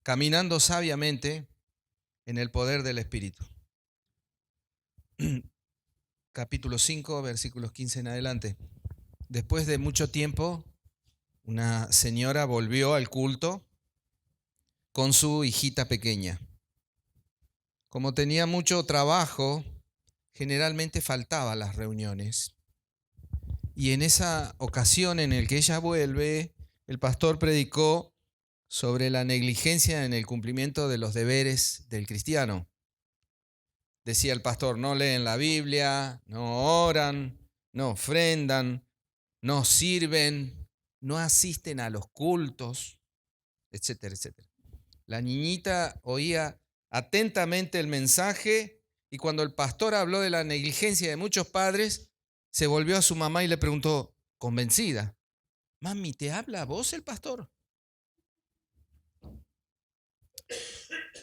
caminando sabiamente en el poder del Espíritu. Capítulo 5, versículos 15 en adelante. Después de mucho tiempo, una señora volvió al culto con su hijita pequeña. Como tenía mucho trabajo, generalmente faltaba a las reuniones. Y en esa ocasión en la que ella vuelve, el pastor predicó sobre la negligencia en el cumplimiento de los deberes del cristiano. Decía el pastor, no leen la Biblia, no oran, no ofrendan, no sirven, no asisten a los cultos, etcétera, etcétera. La niñita oía atentamente el mensaje y cuando el pastor habló de la negligencia de muchos padres, se volvió a su mamá y le preguntó, convencida, mami, ¿te habla a vos el pastor?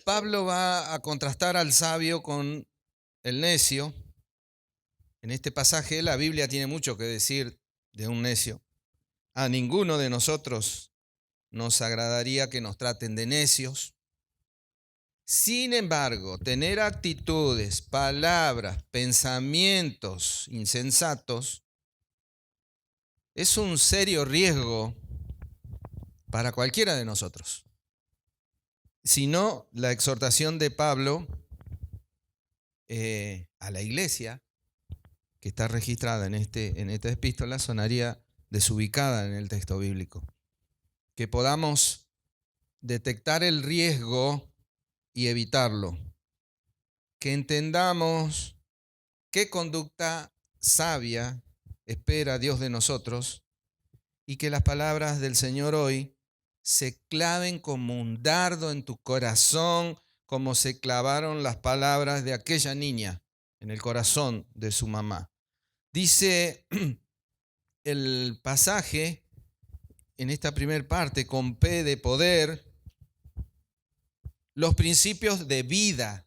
Pablo va a contrastar al sabio con el necio. En este pasaje la Biblia tiene mucho que decir de un necio. A ninguno de nosotros nos agradaría que nos traten de necios. Sin embargo, tener actitudes, palabras, pensamientos insensatos es un serio riesgo para cualquiera de nosotros. Si no, la exhortación de Pablo a la iglesia que está registrada en esta epístola sonaría desubicada en el texto bíblico. Que podamos detectar el riesgo y evitarlo. Que entendamos qué conducta sabia espera Dios de nosotros y que las palabras del Señor hoy se claven como un dardo en tu corazón, como se clavaron las palabras de aquella niña en el corazón de su mamá. Dice el pasaje en esta primera parte con P de poder, los principios de vida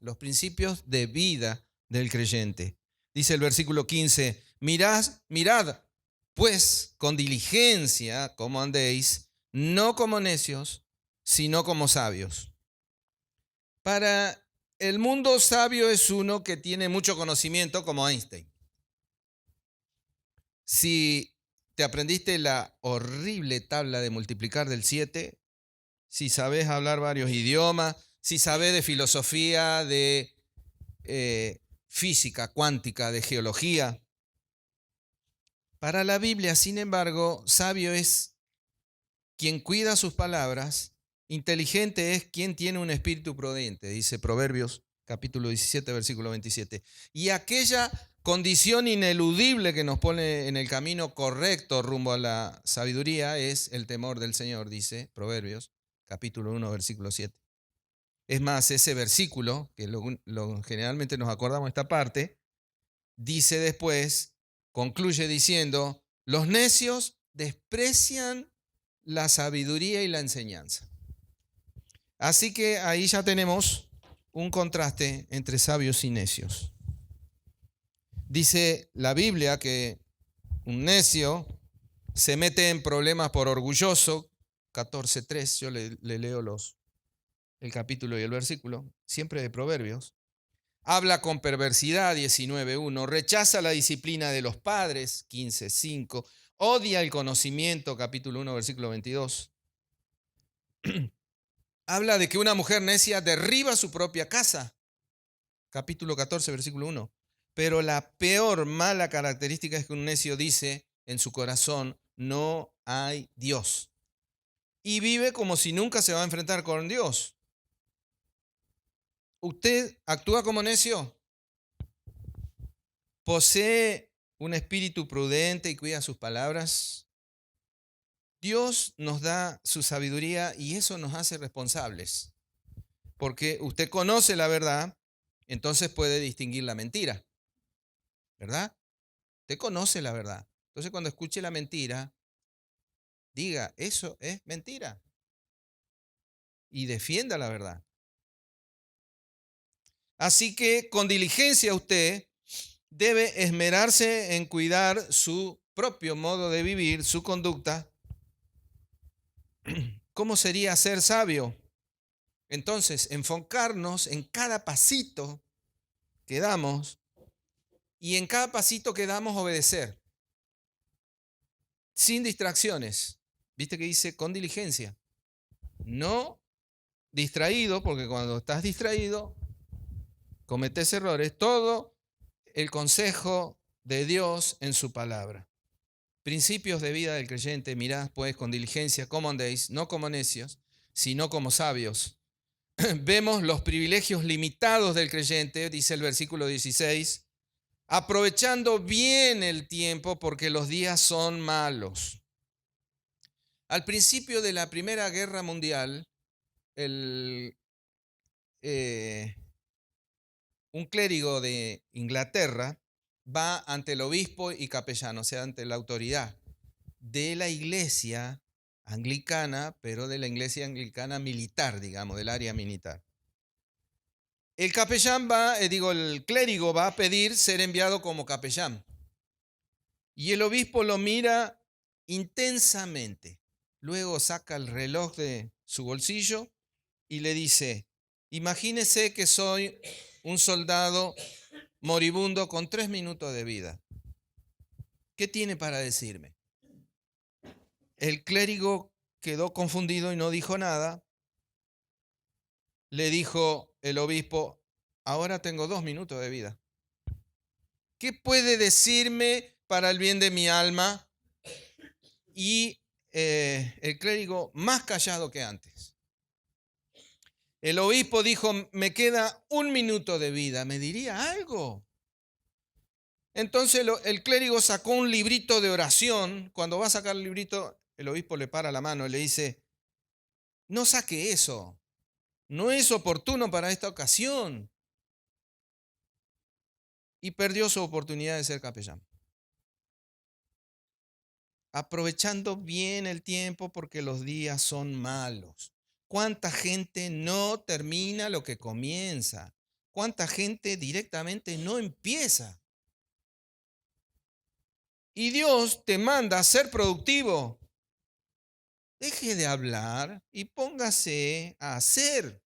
del creyente. Dice el versículo 15, mirad pues con diligencia cómo andéis, no como necios, sino como sabios. Para el mundo sabio es uno que tiene mucho conocimiento como Einstein. Si te aprendiste la horrible tabla de multiplicar del 7, si sabes hablar varios idiomas, si sabes de filosofía, de física cuántica, de geología. Para la Biblia, sin embargo, sabio es quien cuida sus palabras, inteligente es quien tiene un espíritu prudente, dice Proverbios capítulo 17, versículo 27. Y aquella condición ineludible que nos pone en el camino correcto rumbo a la sabiduría es el temor del Señor, dice Proverbios capítulo 1, versículo 7. Es más, ese versículo, que generalmente nos acordamos esta parte, dice después, concluye diciendo, los necios desprecian la sabiduría y la enseñanza. Así que ahí ya tenemos un contraste entre sabios y necios. Dice la Biblia que un necio se mete en problemas por orgulloso, 14:3, yo le leo el capítulo y el versículo, siempre de Proverbios. Habla con perversidad, 19:1. Rechaza la disciplina de los padres, 15:5. Odia el conocimiento, capítulo 1, versículo 22. Habla de que una mujer necia derriba su propia casa, capítulo 14, versículo 1. Pero la peor mala característica es que un necio dice en su corazón, no hay Dios. Y vive como si nunca se va a enfrentar con Dios. ¿Usted actúa como necio? ¿Posee un espíritu prudente y cuida sus palabras? Dios nos da su sabiduría y eso nos hace responsables. Porque usted conoce la verdad, entonces puede distinguir la mentira. ¿Verdad? Usted conoce la verdad. Entonces cuando escuche la mentira, diga, eso es mentira. Y defienda la verdad. Así que con diligencia usted debe esmerarse en cuidar su propio modo de vivir, su conducta. ¿Cómo sería ser sabio? Entonces, enfocarnos en cada pasito que damos y en cada pasito que damos obedecer, sin distracciones. ¿Viste que dice con diligencia? No distraído, porque cuando estás distraído, cometes errores. Todo el consejo de Dios en su palabra. Principios de vida del creyente, mirad pues con diligencia cómo andéis, no como necios, sino como sabios. Vemos los privilegios limitados del creyente, dice el versículo 16, aprovechando bien el tiempo porque los días son malos. Al principio de la Primera Guerra Mundial, un clérigo de Inglaterra va ante el obispo y capellán, o sea, ante la autoridad de la iglesia anglicana, pero de la iglesia anglicana militar, digamos, del área militar. El capellán el clérigo va a pedir ser enviado como capellán. Y el obispo lo mira intensamente. Luego saca el reloj de su bolsillo y le dice, imagínese que soy un soldado moribundo con 3 minutos de vida. ¿Qué tiene para decirme? El clérigo quedó confundido y no dijo nada. Le dijo el obispo, ahora tengo 2 minutos de vida. ¿Qué puede decirme para el bien de mi alma? Y el clérigo más callado que antes. El obispo dijo, me queda 1 minuto de vida, ¿me diría algo? Entonces el clérigo sacó un librito de oración. Cuando va a sacar el librito, el obispo le para la mano y le dice, no saque eso, no es oportuno para esta ocasión. Y perdió su oportunidad de ser capellán. Aprovechando bien el tiempo porque los días son malos. ¿Cuánta gente no termina lo que comienza? ¿Cuánta gente directamente no empieza? Y Dios te manda a ser productivo. Deje de hablar y póngase a hacer.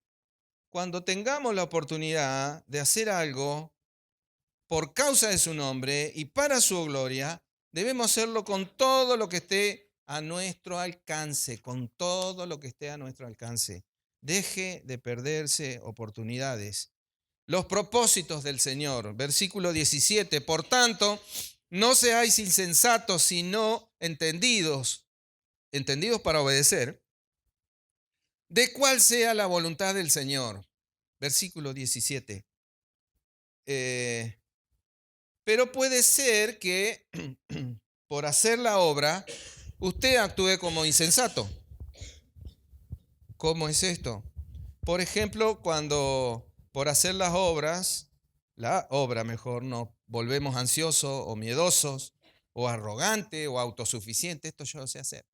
Cuando tengamos la oportunidad de hacer algo por causa de su nombre y para su gloria, debemos hacerlo con todo lo que esté a nuestro alcance, con todo lo que esté a nuestro alcance. Deje de perderse oportunidades. Los propósitos del Señor, versículo 17. Por tanto, no seáis insensatos, sino entendidos para obedecer, de cuál sea la voluntad del Señor. Versículo 17. Pero puede ser que por hacer la obra, usted actúe como insensato. ¿Cómo es esto? Por ejemplo, cuando por hacer la obra mejor, nos volvemos ansiosos o miedosos o arrogantes o autosuficientes. Esto yo lo sé hacer.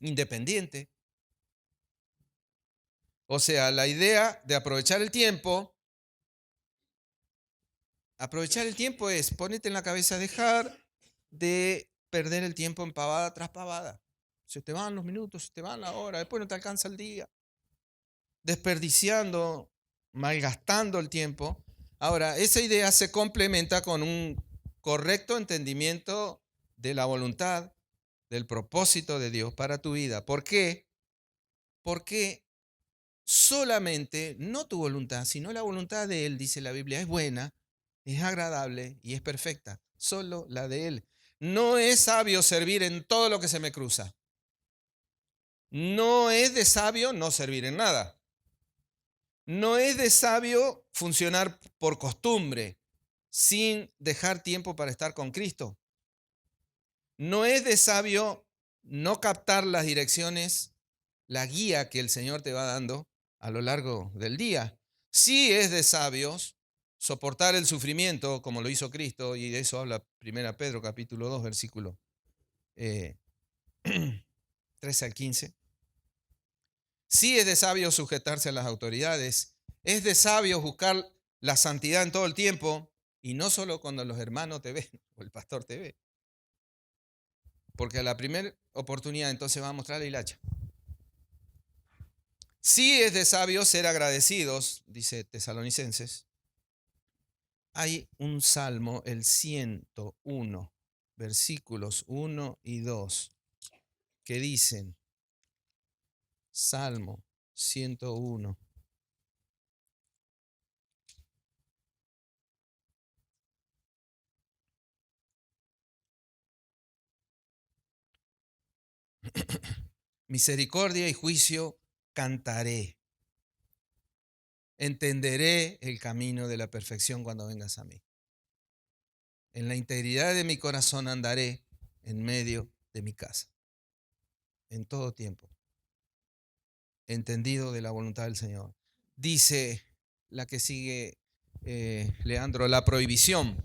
Independiente. O sea, la idea de aprovechar el tiempo es ponerte en la cabeza, dejar de perder el tiempo en pavada tras pavada. Se te van los minutos, se te van la hora, después no te alcanza el día. Desperdiciando, malgastando el tiempo. Ahora, esa idea se complementa con un correcto entendimiento de la voluntad, del propósito de Dios para tu vida. ¿Por qué? Porque solamente, no tu voluntad, sino la voluntad de Él, dice la Biblia, es buena, es agradable y es perfecta. Solo la de Él. No es sabio servir en todo lo que se me cruza. No es de sabio no servir en nada. No es de sabio funcionar por costumbre, sin dejar tiempo para estar con Cristo. No es de sabio no captar las direcciones, la guía que el Señor te va dando a lo largo del día. Sí es de sabios soportar el sufrimiento como lo hizo Cristo, y de eso habla 1 Pedro capítulo 2, versículo 13 al 15. Sí es de sabios sujetarse a las autoridades. Es de sabios buscar la santidad en todo el tiempo y no solo cuando los hermanos te ven o el pastor te ve. Porque a la primera oportunidad entonces va a mostrar la hilacha. Sí es de sabios ser agradecidos, dice Tesalonicenses. Hay un salmo, el 101, versículos 1 y 2, que dicen, Salmo 101. Misericordia y juicio cantaré. Entenderé el camino de la perfección cuando vengas a mí. En la integridad de mi corazón andaré en medio de mi casa. En todo tiempo. Entendido de la voluntad del Señor. Dice la que sigue, Leandro, la prohibición.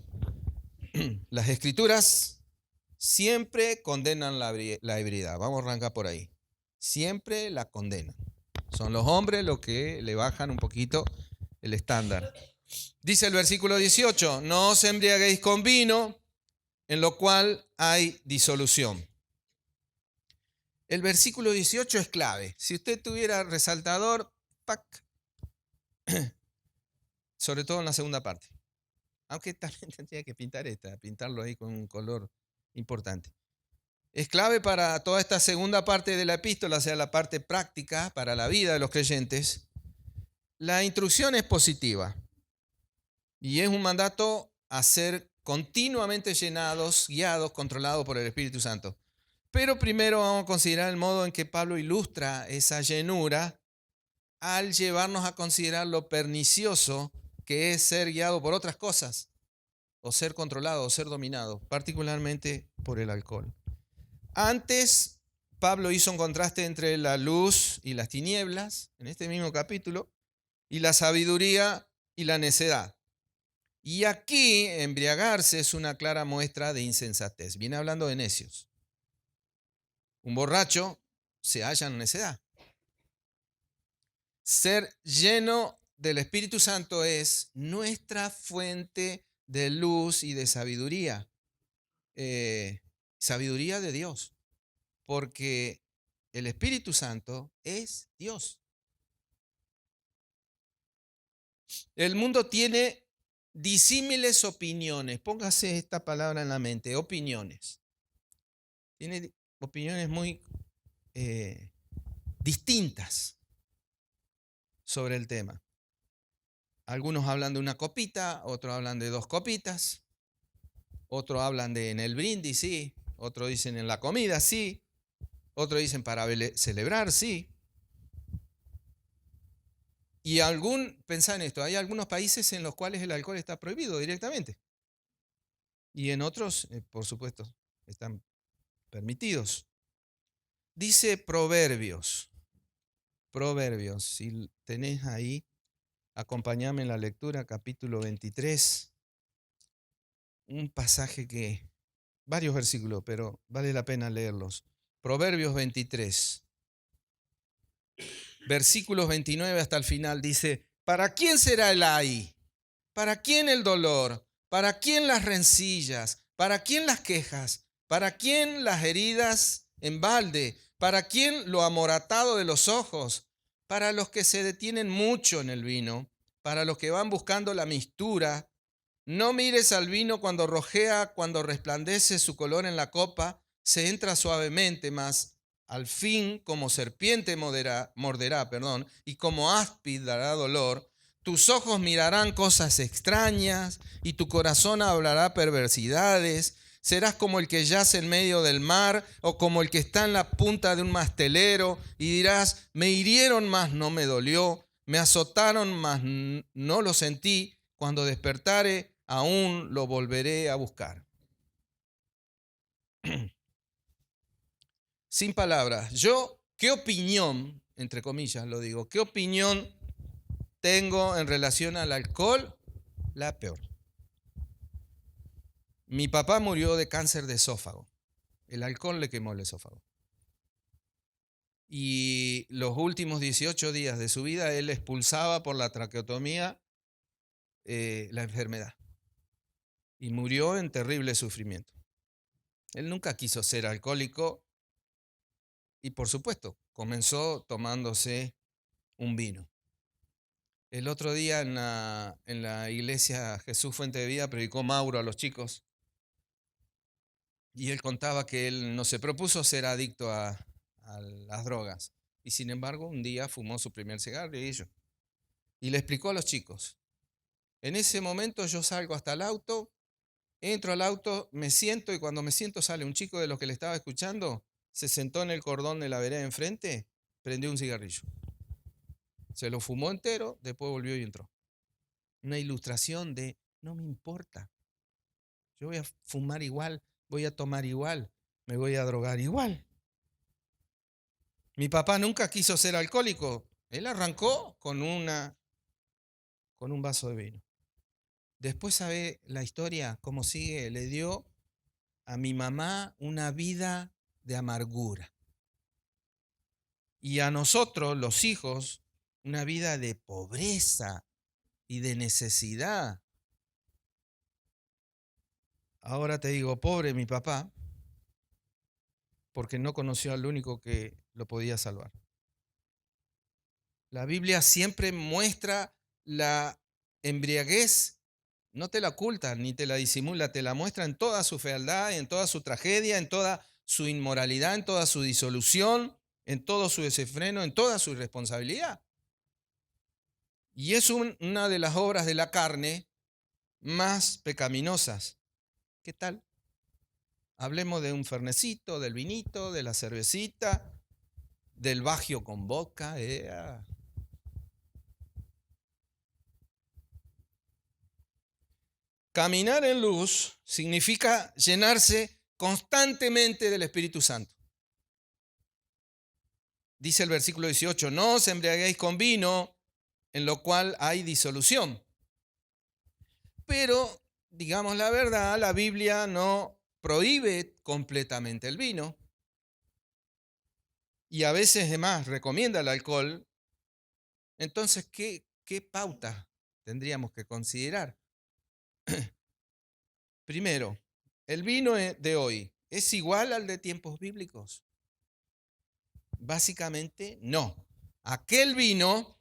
Las escrituras siempre condenan la ebriedad. Vamos a arrancar por ahí. Siempre la condenan. Son los hombres los que le bajan un poquito el estándar. Dice el versículo 18, no os embriaguéis con vino, en lo cual hay disolución. El versículo 18 es clave. Si usted tuviera resaltador, ¡pac! Sobre todo en la segunda parte. Aunque también tendría que pintarlo ahí con un color importante. Es clave para toda esta segunda parte de la epístola, o sea, la parte práctica para la vida de los creyentes. La instrucción es positiva y es un mandato a ser continuamente llenados, guiados, controlados por el Espíritu Santo. Pero primero vamos a considerar el modo en que Pablo ilustra esa llenura al llevarnos a considerar lo pernicioso que es ser guiado por otras cosas, o ser controlado, o ser dominado, particularmente por el alcohol. Antes, Pablo hizo un contraste entre la luz y las tinieblas, en este mismo capítulo, y la sabiduría y la necedad. Y aquí, embriagarse es una clara muestra de insensatez. Viene hablando de necios. Un borracho se halla en necedad. Ser lleno del Espíritu Santo es nuestra fuente de luz y de sabiduría. Sabiduría de Dios. Porque el Espíritu Santo es Dios. El mundo tiene disímiles opiniones. Póngase esta palabra en la mente, opiniones. Tiene opiniones muy distintas sobre el tema. Algunos hablan de una copita, otros hablan de 2 copitas, otros hablan de en el brindis, sí, otros dicen en la comida, sí, otros dicen para celebrar, sí. Y pensá en esto, hay algunos países en los cuales el alcohol está prohibido directamente. Y en otros, por supuesto, están permitidos. Dice Proverbios, si tenés ahí, acompáñame en la lectura, capítulo 23, un pasaje que, varios versículos, pero vale la pena leerlos. Proverbios 23, versículos 29 hasta el final, dice, ¿para quién será el ay? ¿Para quién el dolor? ¿Para quién las rencillas? ¿Para quién las quejas? ¿Para quién las heridas en balde? ¿Para quién lo amoratado de los ojos? Para los que se detienen mucho en el vino, para los que van buscando la mistura. No mires al vino cuando rojea, cuando resplandece su color en la copa, se entra suavemente, mas al fin como serpiente morderá, y como áspid dará dolor. Tus ojos mirarán cosas extrañas y tu corazón hablará perversidades. Serás como el que yace en medio del mar o como el que está en la punta de un mastelero y dirás, me hirieron, mas no me dolió, me azotaron, mas no lo sentí. Cuando despertare, aún lo volveré a buscar. Sin palabras, ¿qué opinión, entre comillas lo digo, qué opinión tengo en relación al alcohol? La peor. Mi papá murió de cáncer de esófago. El alcohol le quemó el esófago. Y los últimos 18 días de su vida, él expulsaba por la traqueotomía la enfermedad. Y murió en terrible sufrimiento. Él nunca quiso ser alcohólico y, por supuesto, comenzó tomándose un vino. El otro día en la iglesia Jesús Fuente de Vida predicó Mauro a los chicos y él contaba que él no se propuso ser adicto a las drogas y sin embargo un día fumó su primer cigarrillo y le explicó a los chicos, en ese momento yo salgo hasta el auto, entro al auto, me siento y cuando me siento sale un chico de los que le estaba escuchando, se sentó en el cordón de la vereda enfrente, prendió un cigarrillo. Se lo fumó entero, después volvió y entró. Una ilustración de, no me importa, yo voy a fumar igual, voy a tomar igual, me voy a drogar igual. Mi papá nunca quiso ser alcohólico, él arrancó con un vaso de vino. Después sabe la historia, cómo sigue, le dio a mi mamá una vida de amargura. Y a nosotros, los hijos, una vida de pobreza y de necesidad. Ahora te digo, pobre mi papá, porque no conoció al único que lo podía salvar. La Biblia siempre muestra la embriaguez, no te la oculta ni te la disimula, te la muestra en toda su fealdad, en toda su tragedia, en toda su inmoralidad, en toda su disolución, en todo su desenfreno, en toda su irresponsabilidad. Y es una de las obras de la carne más pecaminosas. ¿Qué tal? Hablemos de un fernecito, del vinito, de la cervecita, del bagio con vodka. Caminar en luz significa llenarse constantemente del Espíritu Santo. Dice el versículo 18, no os embriaguéis con vino, en lo cual hay disolución. Pero, digamos la verdad, la Biblia no prohíbe completamente el vino. Y a veces, además, recomienda el alcohol. Entonces, ¿qué pauta tendríamos que considerar? Primero, ¿el vino de hoy es igual al de tiempos bíblicos? Básicamente, no. Aquel vino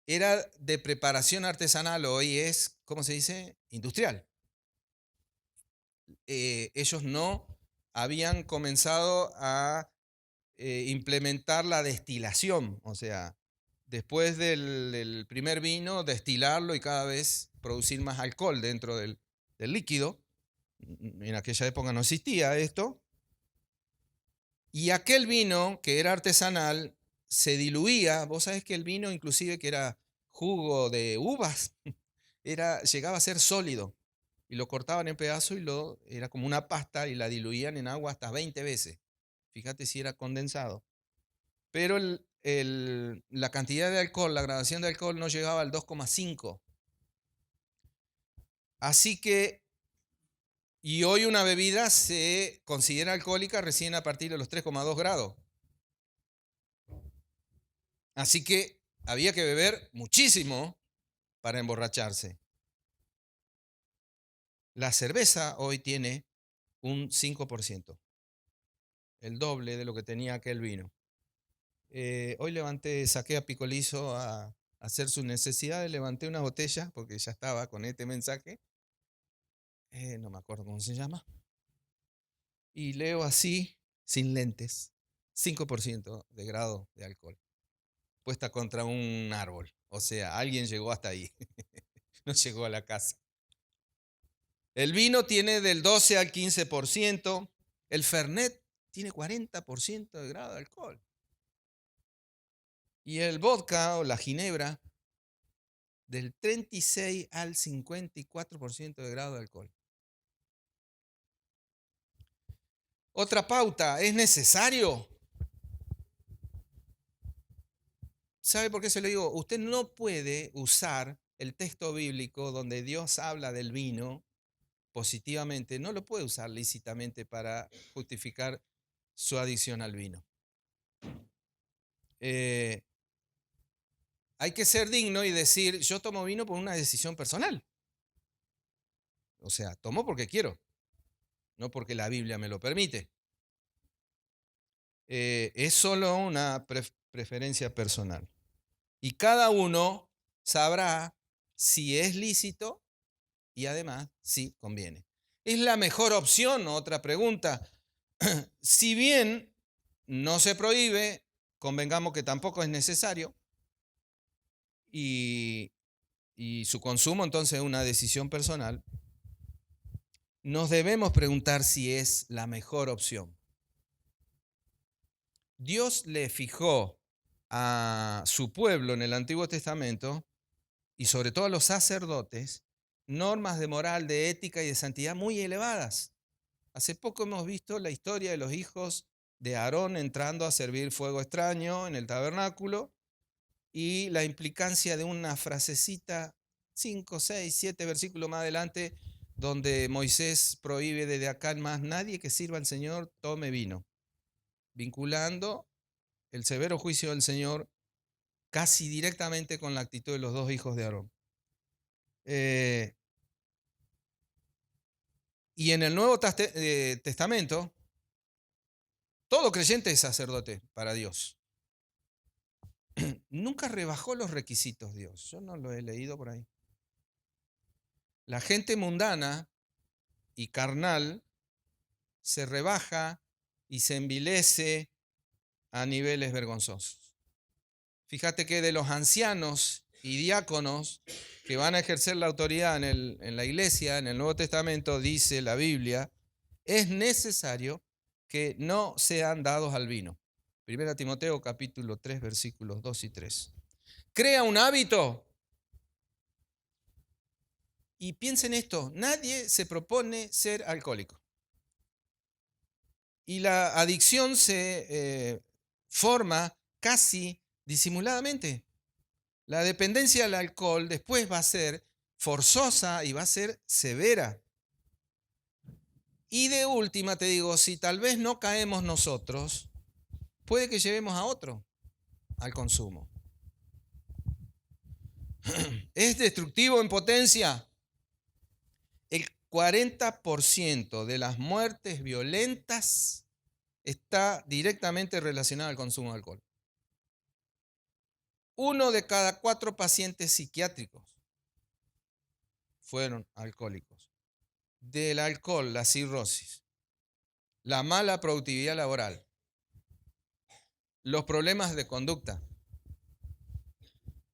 era de preparación artesanal, hoy es, ¿cómo se dice? Industrial. Ellos no habían comenzado a implementar la destilación, o sea, después del primer vino, destilarlo y cada vez producir más alcohol dentro del líquido. En aquella época no existía esto. Y aquel vino que era artesanal se diluía. Vos sabés que el vino, inclusive que era jugo de uvas, llegaba a ser sólido. Y lo cortaban en pedazos y era como una pasta y la diluían en agua hasta 20 veces. Fíjate si era condensado. Pero la cantidad de alcohol, la gradación de alcohol no llegaba al 2,5. Así que, y hoy una bebida se considera alcohólica recién a partir de los 3,2 grados. Así que había que beber muchísimo para emborracharse. La cerveza hoy tiene un 5%, el doble de lo que tenía aquel vino. Hoy saqué a Picolizo a hacer sus necesidades, levanté una botella porque ya estaba con este mensaje, no me acuerdo cómo se llama, y leo así, sin lentes, 5% de grado de alcohol, puesta contra un árbol. O sea, alguien llegó hasta ahí, no llegó a la casa. El vino tiene del 12 al 15%, el Fernet tiene 40% de grado de alcohol. Y el vodka o la ginebra, del 36 al 54% de grado de alcohol. Otra pauta, ¿es necesario? ¿Sabe por qué se lo digo? Usted no puede usar el texto bíblico donde Dios habla del vino positivamente, no lo puede usar lícitamente para justificar su adicción al vino. Hay que ser digno y decir, yo tomo vino por una decisión personal. O sea, tomo porque quiero, no porque la Biblia me lo permite. Es solo una preferencia personal. Y cada uno sabrá si es lícito y además si conviene. ¿Es la mejor opción? Otra pregunta. Si bien no se prohíbe, convengamos que tampoco es necesario y su consumo entonces es una decisión personal, nos debemos preguntar si es la mejor opción. Dios le fijó a su pueblo en el Antiguo Testamento y sobre todo a los sacerdotes normas de moral, de ética y de santidad muy elevadas. Hace poco hemos visto la historia de los hijos de Aarón entrando a servir fuego extraño en el tabernáculo y la implicancia de una frasecita 5, 6, 7 versículos más adelante donde Moisés prohíbe desde acá en más nadie que sirva al Señor tome vino, vinculando el severo juicio del Señor casi directamente con la actitud de los dos hijos de Aarón. Y en el Nuevo Testamento, todo creyente es sacerdote para Dios. Nunca rebajó los requisitos Dios. Yo no lo he leído por ahí. La gente mundana y carnal se rebaja y se envilece a niveles vergonzosos. Fíjate que de los ancianos y diáconos que van a ejercer la autoridad en la iglesia, en el Nuevo Testamento, dice la Biblia, es necesario que no sean dados al vino. 1 Timoteo capítulo 3, versículos 2 y 3. Crea un hábito. Y piensen esto, nadie se propone ser alcohólico. Y la adicción se forma casi disimuladamente. La dependencia al alcohol después va a ser forzosa y va a ser severa. Y de última te digo, si tal vez no caemos nosotros, puede que llevemos a otro al consumo. ¿Es destructivo en potencia? El 40% de las muertes violentas está directamente relacionado al consumo de alcohol. 1 de cada 4 pacientes psiquiátricos fueron alcohólicos. Del alcohol, la cirrosis, la mala productividad laboral, los problemas de conducta.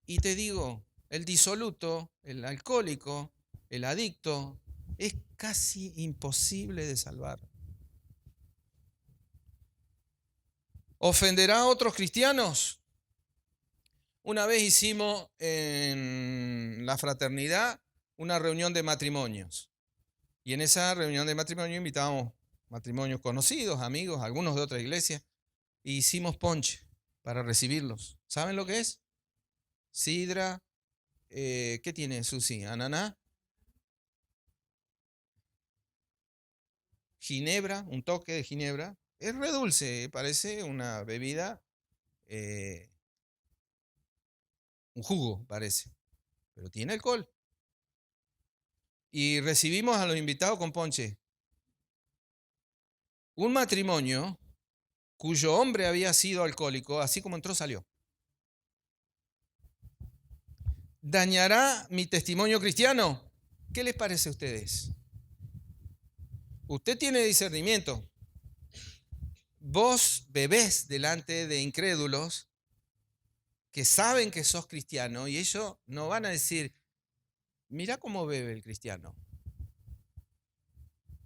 Y te digo, el disoluto, el alcohólico, el adicto, es casi imposible de salvar. ¿Ofenderá a otros cristianos? Una vez hicimos en la fraternidad una reunión de matrimonios. Y en esa reunión de matrimonio invitábamos matrimonios conocidos, amigos, algunos de otra iglesia, e hicimos ponche para recibirlos. ¿Saben lo que es? Sidra, ¿qué tiene Susi? Ananá, ginebra, un toque de ginebra. Es re dulce, parece una bebida, un jugo parece, pero tiene alcohol. Y recibimos a los invitados con ponche. Un matrimonio cuyo hombre había sido alcohólico, así como entró, salió. ¿Dañará mi testimonio cristiano? ¿Qué les parece a ustedes? Usted tiene discernimiento. Vos bebés delante de incrédulos que saben que sos cristiano y ellos no van a decir, mirá cómo bebe el cristiano.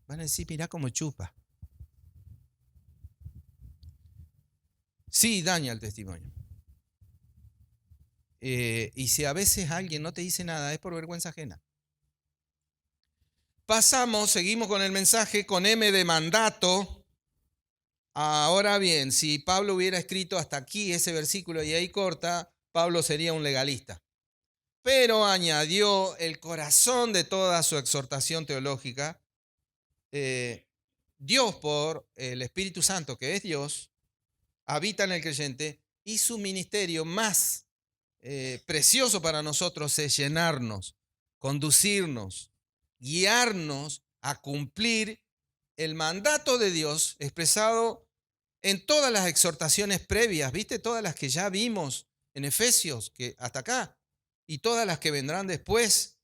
Van a decir, mirá cómo chupa. Sí, daña el testimonio. Y si a veces alguien no te dice nada, es por vergüenza ajena. Seguimos con el mensaje con M de mandato. Ahora bien, si Pablo hubiera escrito hasta aquí ese versículo y ahí corta, Pablo sería un legalista. Pero añadió el corazón de toda su exhortación teológica. Dios, por el Espíritu Santo, que es Dios, habita en el creyente y su ministerio más precioso para nosotros es llenarnos, conducirnos, guiarnos a cumplir el mandato de Dios expresado en todas las exhortaciones previas, ¿viste? Todas las que ya vimos en Efesios, que hasta acá, y todas las que vendrán después,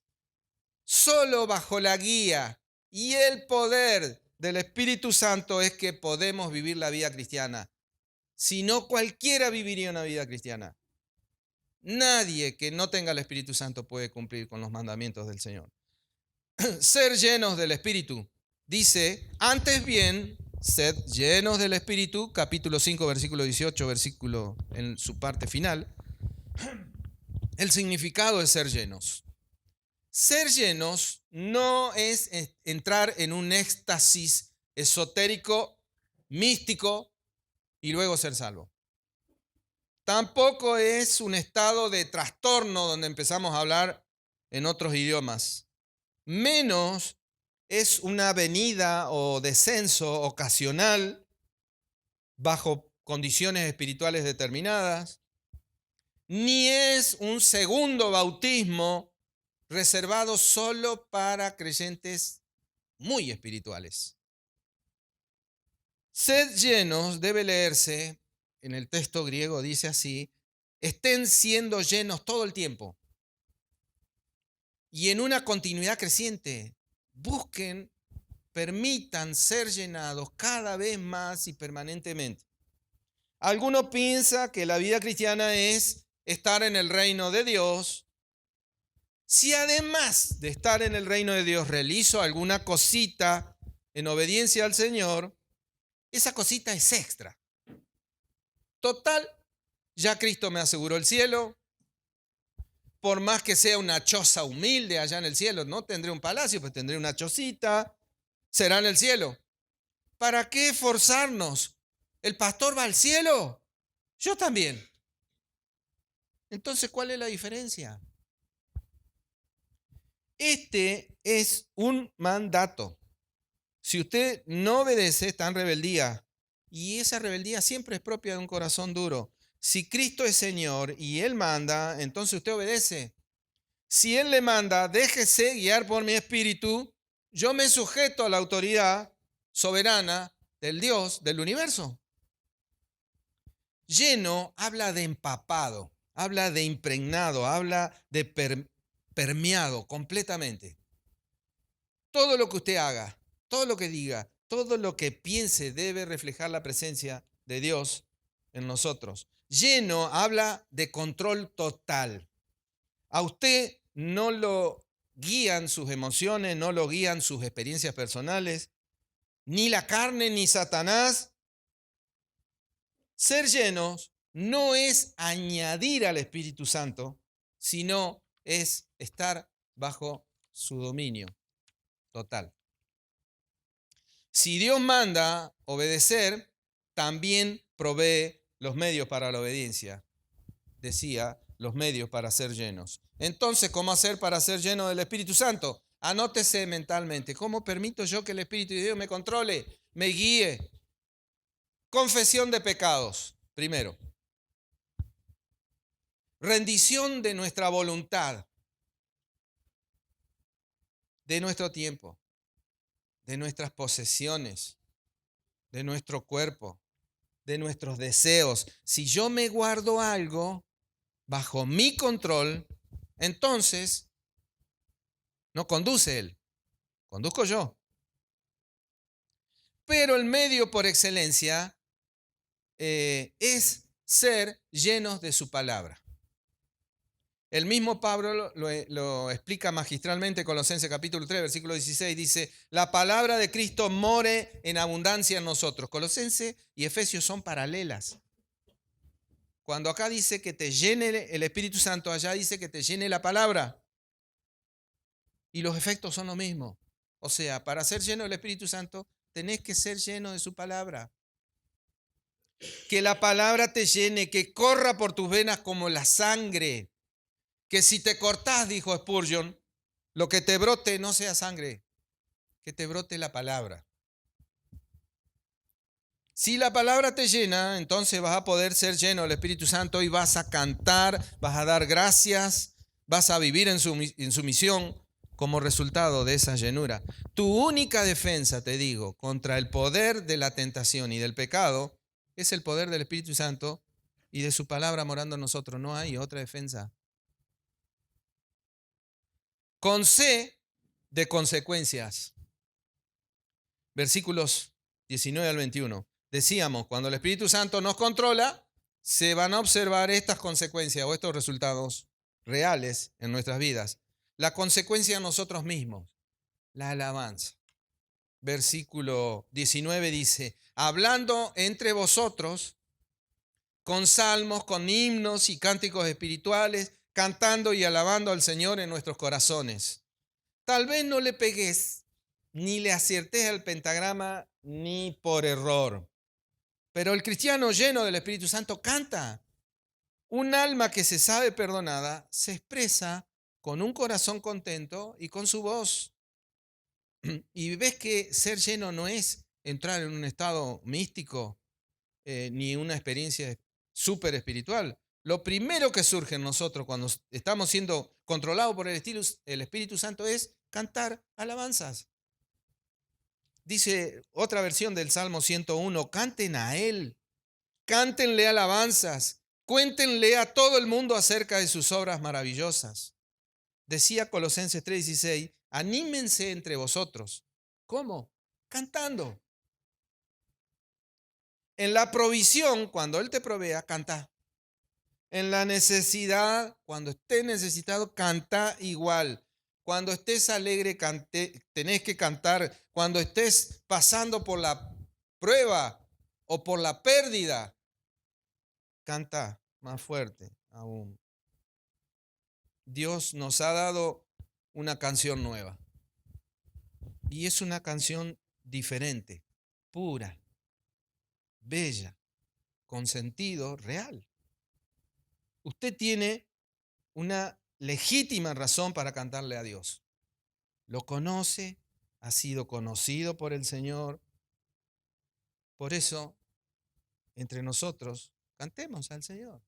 solo bajo la guía y el poder del Espíritu Santo es que podemos vivir la vida cristiana. Si no, cualquiera viviría una vida cristiana. Nadie que no tenga el Espíritu Santo puede cumplir con los mandamientos del Señor. Ser llenos del Espíritu. Dice, antes bien, sed llenos del Espíritu, capítulo 5, versículo 18, versículo en su parte final. El significado es ser llenos. Ser llenos no es entrar en un éxtasis esotérico, místico y luego ser salvo. Tampoco es un estado de trastorno donde empezamos a hablar en otros idiomas. Menos es una venida o descenso ocasional bajo condiciones espirituales determinadas. Ni es un segundo bautismo reservado solo para creyentes muy espirituales. Sed llenos debe leerse, en el texto griego dice así, estén siendo llenos todo el tiempo y en una continuidad creciente. Busquen, permitan ser llenados cada vez más y permanentemente. Algunos piensan que la vida cristiana es estar en el reino de Dios. Si además de estar en el reino de Dios realizo alguna cosita en obediencia al Señor, esa cosita es extra. Total, ya Cristo me aseguró el cielo. Por más que sea una choza humilde allá en el cielo, no tendré un palacio, pues tendré una chocita, será en el cielo. ¿Para qué esforzarnos? ¿El pastor va al cielo? Yo también. Entonces, ¿cuál es la diferencia? Este es un mandato. Si usted no obedece, está en rebeldía. Y esa rebeldía siempre es propia de un corazón duro. Si Cristo es Señor y Él manda, entonces usted obedece. Si Él le manda, déjese guiar por mi espíritu, yo me sujeto a la autoridad soberana del Dios del universo. Lleno habla de empapado, habla de impregnado, habla de permeado completamente. Todo lo que usted haga, todo lo que diga, todo lo que piense debe reflejar la presencia de Dios en nosotros. Lleno habla de control total. A usted no lo guían sus emociones, no lo guían sus experiencias personales, ni la carne ni Satanás. Ser llenos no es añadir al Espíritu Santo, sino es estar bajo su dominio total. Si Dios manda obedecer, también provee los medios para la obediencia. Decía, los medios para ser llenos. Entonces, ¿cómo hacer para ser lleno del Espíritu Santo? Anótese mentalmente. ¿Cómo permito yo que el Espíritu de Dios me controle, me guíe? Confesión de pecados, primero. Rendición de nuestra voluntad, de nuestro tiempo, de nuestras posesiones, de nuestro cuerpo, de nuestros deseos. Si yo me guardo algo bajo mi control, entonces no conduce Él, conduzco yo. Pero el medio por excelencia es ser llenos de su palabra. El mismo Pablo lo explica magistralmente en Colosenses capítulo 3, versículo 16, dice, la palabra de Cristo more en abundancia en nosotros. Colosenses y Efesios son paralelas. Cuando acá dice que te llene el Espíritu Santo, allá dice que te llene la palabra. Y los efectos son lo mismo. O sea, para ser lleno del Espíritu Santo, tenés que ser lleno de su palabra. Que la palabra te llene, que corra por tus venas como la sangre. Que si te cortás, dijo Spurgeon, lo que te brote no sea sangre, que te brote la palabra. Si la palabra te llena, entonces vas a poder ser lleno del Espíritu Santo y vas a cantar, vas a dar gracias, vas a vivir en su misión como resultado de esa llenura. Tu única defensa, te digo, contra el poder de la tentación y del pecado es el poder del Espíritu Santo y de su palabra morando en nosotros. No hay otra defensa. Con C de consecuencias. Versículos 19 al 21. Decíamos, cuando el Espíritu Santo nos controla, se van a observar estas consecuencias o estos resultados reales en nuestras vidas. La consecuencia a nosotros mismos, la alabanza. Versículo 19 dice, hablando entre vosotros con salmos, con himnos y cánticos espirituales, cantando y alabando al Señor en nuestros corazones. Tal vez no le pegues ni le aciertes al pentagrama ni por error. Pero el cristiano lleno del Espíritu Santo canta. Un alma que se sabe perdonada se expresa con un corazón contento y con su voz. Y ves que ser lleno no es entrar en un estado místico ni una experiencia súper espiritual. Lo primero que surge en nosotros cuando estamos siendo controlados por el Espíritu Santo es cantar alabanzas. Dice otra versión del Salmo 101, canten a Él, cántenle alabanzas, cuéntenle a todo el mundo acerca de sus obras maravillosas. Decía Colosenses 3:16, anímense entre vosotros. ¿Cómo? Cantando. En la provisión, cuando Él te provea, canta. En la necesidad, cuando estés necesitado, canta igual. Cuando estés alegre, tenés que cantar. Cuando estés pasando por la prueba o por la pérdida, canta más fuerte aún. Dios nos ha dado una canción nueva. Y es una canción diferente, pura, bella, con sentido real. Usted tiene una legítima razón para cantarle a Dios. Lo conoce, ha sido conocido por el Señor. Por eso, entre nosotros, cantemos al Señor,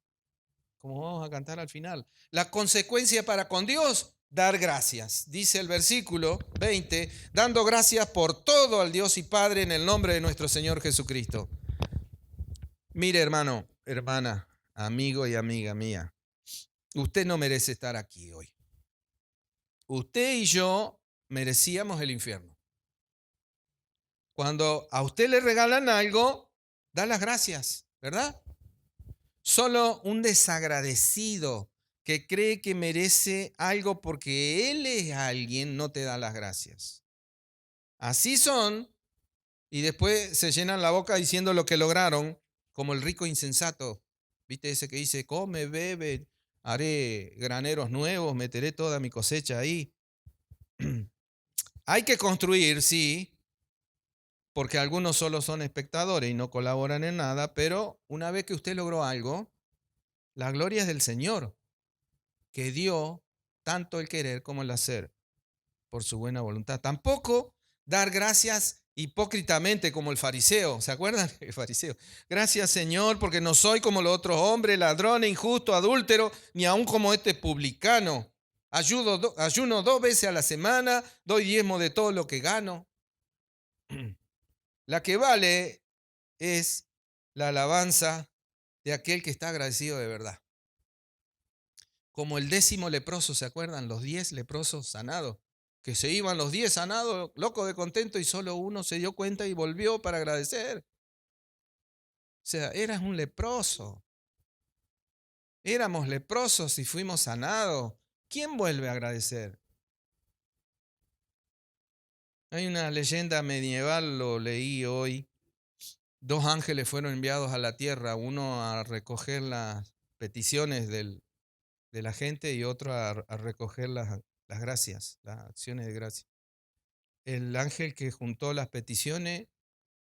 como vamos a cantar al final. La consecuencia para con Dios, dar gracias. Dice el versículo 20, dando gracias por todo al Dios y Padre en el nombre de nuestro Señor Jesucristo. Mire, hermano, hermana, amigo y amiga mía, usted no merece estar aquí hoy. Usted y yo merecíamos el infierno. Cuando a usted le regalan algo, da las gracias, ¿verdad? Solo un desagradecido que cree que merece algo porque él es alguien no te da las gracias. Así son y después se llenan la boca diciendo lo que lograron, como el rico insensato. ¿Viste ese que dice, come, bebe, haré graneros nuevos, meteré toda mi cosecha ahí? Hay que construir, sí, porque algunos solo son espectadores y no colaboran en nada, pero una vez que usted logró algo, la gloria es del Señor, que dio tanto el querer como el hacer por su buena voluntad. Tampoco dar gracias hipócritamente como el fariseo. ¿Se acuerdan? El fariseo. Gracias, Señor, porque no soy como los otros hombres, ladrón, injusto, adúltero, ni aun como este publicano. Ayuno 2 veces a la semana, doy diezmo de todo lo que gano. La que vale es la alabanza de aquel que está agradecido de verdad. Como el 10º leproso, ¿se acuerdan? Los 10 leprosos sanados. Que se iban los 10 sanados, locos de contento, y solo uno se dio cuenta y volvió para agradecer. O sea, eras un leproso. Éramos leprosos y fuimos sanados. ¿Quién vuelve a agradecer? Hay una leyenda medieval, lo leí hoy. 2 ángeles fueron enviados a la tierra, uno a recoger las peticiones de la gente y otro a recoger las gracias, las acciones de gracia. El ángel que juntó las peticiones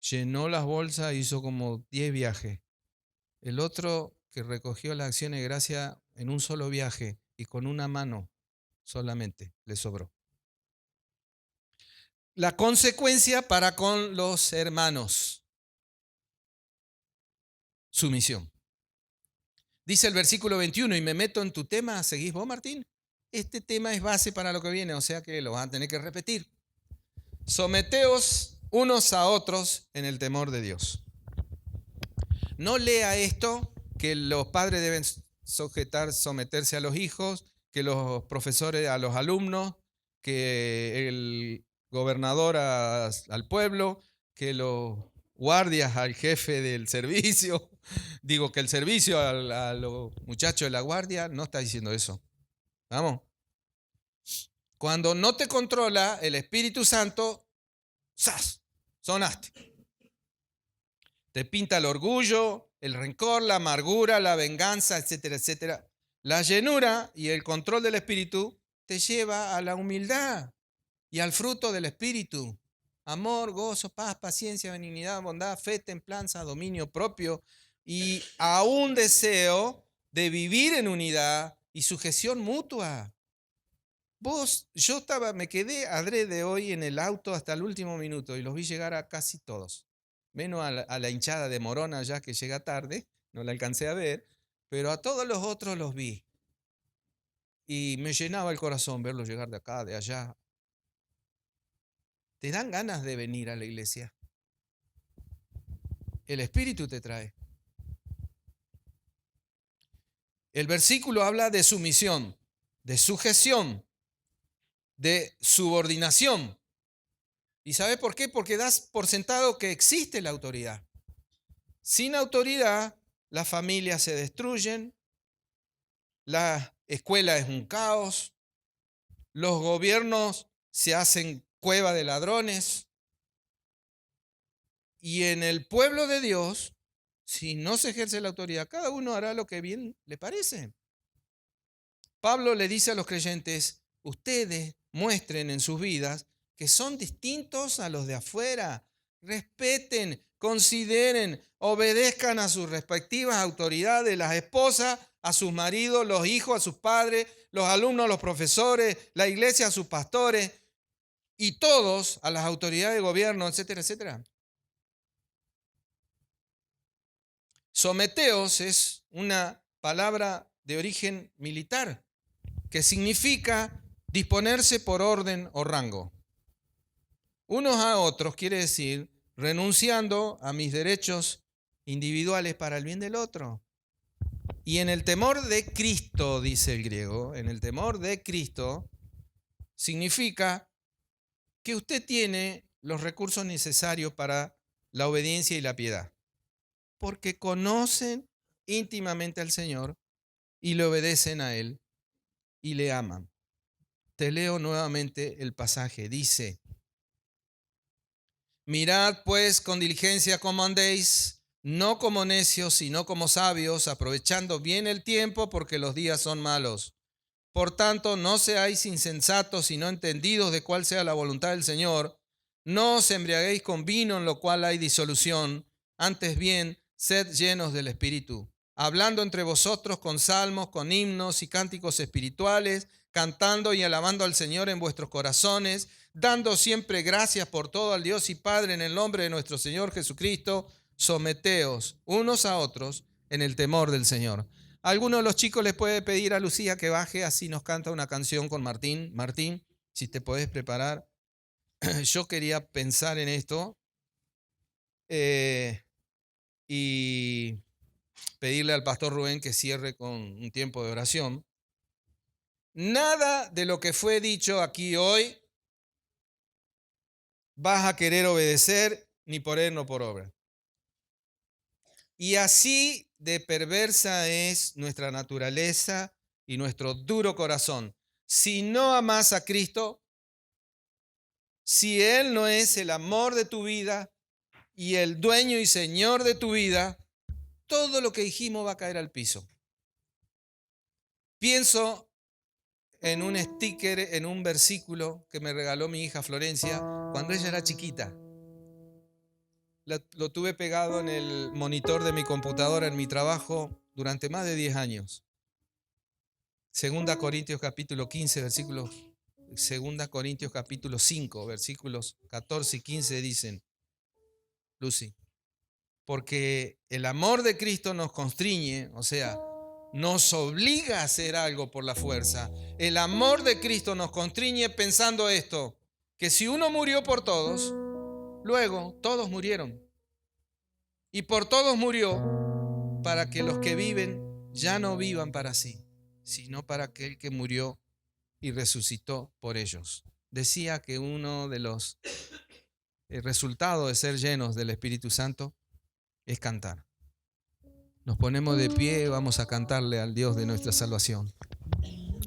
llenó las bolsas, hizo como 10 viajes. El otro que recogió las acciones de gracia en un solo viaje y con una mano solamente le sobró. La consecuencia para con los hermanos. Sumisión. Dice el versículo 21, y me meto en tu tema, ¿seguís vos, Martín? Este tema es base para lo que viene, o sea que lo van a tener que repetir. Someteos unos a otros en el temor de Dios. No lea esto que los padres deben someterse a los hijos, que los profesores a los alumnos, que el gobernador al pueblo, que los guardias al jefe del servicio. Digo que el servicio a los muchachos de la guardia no está diciendo eso. Vamos. Cuando no te controla el Espíritu Santo, ¡zas! Sonaste. Te pinta el orgullo, el rencor, la amargura, la venganza, etcétera, etcétera. La llenura y el control del Espíritu te lleva a la humildad y al fruto del Espíritu. Amor, gozo, paz, paciencia, benignidad, bondad, fe, templanza, dominio propio y a un deseo de vivir en unidad y sujeción mutua. Me quedé adrede hoy en el auto hasta el último minuto y los vi llegar a casi todos. Menos a la hinchada de Morona ya que llega tarde, no la alcancé a ver, pero a todos los otros los vi. Y me llenaba el corazón verlos llegar de acá, de allá. Te dan ganas de venir a la iglesia. El Espíritu te trae. El versículo habla de sumisión, de sujeción, de subordinación. ¿Y sabe por qué? Porque das por sentado que existe la autoridad. Sin autoridad, las familias se destruyen, la escuela es un caos, los gobiernos se hacen cueva de ladrones. Y en el pueblo de Dios, si no se ejerce la autoridad, cada uno hará lo que bien le parece. Pablo le dice a los creyentes, ustedes muestren en sus vidas que son distintos a los de afuera. Respeten, consideren, obedezcan a sus respectivas autoridades, las esposas a sus maridos, los hijos a sus padres, los alumnos a los profesores, la iglesia a sus pastores y todos a las autoridades de gobierno, etcétera, etcétera. Someteos es una palabra de origen militar que significa disponerse por orden o rango. Unos a otros quiere decir renunciando a mis derechos individuales para el bien del otro. Y en el temor de Cristo, dice el griego, en el temor de Cristo significa que usted tiene los recursos necesarios para la obediencia y la piedad, porque conocen íntimamente al Señor y le obedecen a Él y le aman. Te leo nuevamente el pasaje. Dice, mirad pues con diligencia cómo andéis, no como necios, sino como sabios, aprovechando bien el tiempo, porque los días son malos. Por tanto, no seáis insensatos, sino entendidos de cuál sea la voluntad del Señor. No os embriaguéis con vino, en lo cual hay disolución. Antes bien, sed llenos del Espíritu, hablando entre vosotros con salmos, con himnos y cánticos espirituales, cantando y alabando al Señor en vuestros corazones, dando siempre gracias por todo al Dios y Padre en el nombre de nuestro Señor Jesucristo. Someteos unos a otros en el temor del Señor. Alguno de los chicos les puede pedir a Lucía que baje, así nos canta una canción con Martín. Martín, si te podés preparar. Yo quería pensar en esto y pedirle al pastor Rubén que cierre con un tiempo de oración. Nada de lo que fue dicho aquí hoy vas a querer obedecer ni por él no por obra. Y así de perversa es nuestra naturaleza y nuestro duro corazón. Si no amas a Cristo, si Él no es el amor de tu vida y el dueño y señor de tu vida, todo lo que dijimos va a caer al piso. Pienso en un sticker, en un versículo que me regaló mi hija Florencia cuando ella era chiquita. Lo tuve pegado en el monitor de mi computadora en mi trabajo durante más de 10 años. 2 Corintios capítulo 15, versículos, 2 Corintios capítulo 5, versículos 14 y 15 dicen, Lucy, porque el amor de Cristo nos constriñe, o sea, nos obliga a hacer algo por la fuerza. El amor de Cristo nos constriñe pensando esto, que si uno murió por todos, luego todos murieron. Y por todos murió, para que los que viven ya no vivan para sí, sino para aquel que murió y resucitó por ellos. Decía que uno de los resultados de ser llenos del Espíritu Santo es cantar. Nos ponemos de pie, vamos a cantarle al Dios de nuestra salvación.